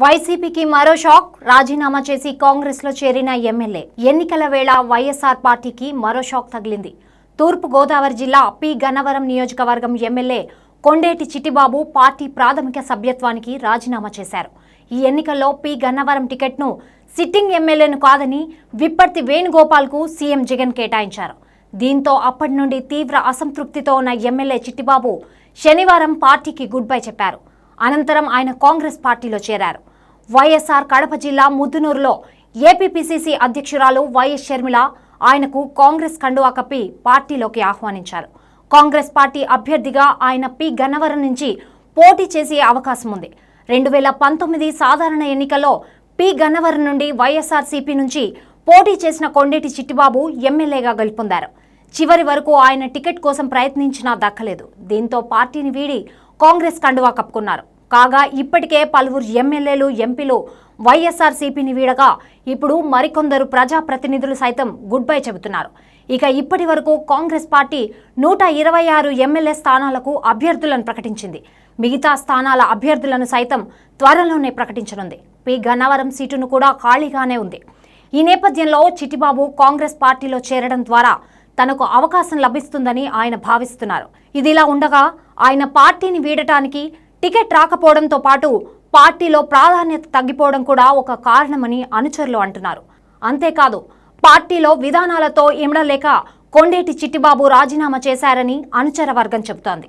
వైసీపీకి మరో షాక్. రాజీనామా చేసి కాంగ్రెస్ లో చేరిన ఎమ్మెల్యే. ఎన్నికల వేళ వైఎస్ఆర్ పార్టీకి మరో షాక్ తగిలింది. తూర్పు గోదావరి జిల్లా పి గన్నవరం నియోజకవర్గం ఎమ్మెల్యే కొండేటి చిట్టిబాబు పార్టీ ప్రాథమిక సభ్యత్వానికి రాజీనామా చేశారు. ఈ ఎన్నికల్లో పి గన్నవరం టికెట్ను సిట్టింగ్ ఎమ్మెల్యేను కాదని విప్పర్తి వేణుగోపాల్కు సీఎం జగన్ కేటాయించారు. దీంతో అప్పటి నుండి తీవ్ర అసంతృప్తితో ఉన్న ఎమ్మెల్యే చిట్టిబాబు శనివారం పార్టీకి గుడ్ బై చెప్పారు. అనంతరం ఆయన కాంగ్రెస్ పార్టీలో చేరారు. వైఎస్ఆర్ కడప జిల్లా ముద్దునూరులో ఏపీపీసీసీ అధ్యక్షురాలు వైఎస్ షర్మిల ఆయనకు కాంగ్రెస్ కండువా కప్పి పార్టీలోకి ఆహ్వానించారు. కాంగ్రెస్ పార్టీ అభ్యర్థిగా ఆయన పి గన్నవరం నుంచి పోటీ చేసే అవకాశం ఉంది. 2019 సాధారణ ఎన్నికల్లో పి గన్నవరం నుండి వైఎస్ఆర్సీపీ నుంచి పోటీ చేసిన కొండేటి చిట్టిబాబు ఎమ్మెల్యేగా గెలుపొందారు. చివరి వరకు ఆయన టికెట్ కోసం ప్రయత్నించినా దక్కలేదు. దీంతో పార్టీని వీడి కాంగ్రెస్ కండువా కప్పుకున్నారు. కాగా ఇప్పటికే పలువురు ఎమ్మెల్యేలు, ఎంపీలు వైఎస్ఆర్సీపీని వీడగా ఇప్పుడు మరికొందరు ప్రజాప్రతినిధులు సైతం గుడ్ బై చెబుతున్నారు. ఇక ఇప్పటి వరకు కాంగ్రెస్ పార్టీ 126 ఎమ్మెల్యే స్థానాలకు అభ్యర్థులను ప్రకటించింది. మిగతా స్థానాల అభ్యర్థులను సైతం త్వరలోనే ప్రకటించనుంది. పి గన్నవరం సీటును కూడా ఖాళీగానే ఉంది. ఈ నేపథ్యంలో చిట్టిబాబు కాంగ్రెస్ పార్టీలో చేరడం ద్వారా తనకు అవకాశం లభిస్తుందని ఆయన భావిస్తున్నారు. ఇదిలా ఉండగా ఆయన పార్టీని వీడటానికి టికెట్ రాకపోవడంతో పాటు పార్టీలో ప్రాధాన్యత తగ్గిపోవడం కూడా ఒక కారణమని అనుచరులు అంటున్నారు. అంతేకాదు పార్టీలో విధానాలతో ఇమడలేక కొండేటి చిట్టిబాబు రాజీనామా చేశారని అనుచర వర్గం చెబుతోంది.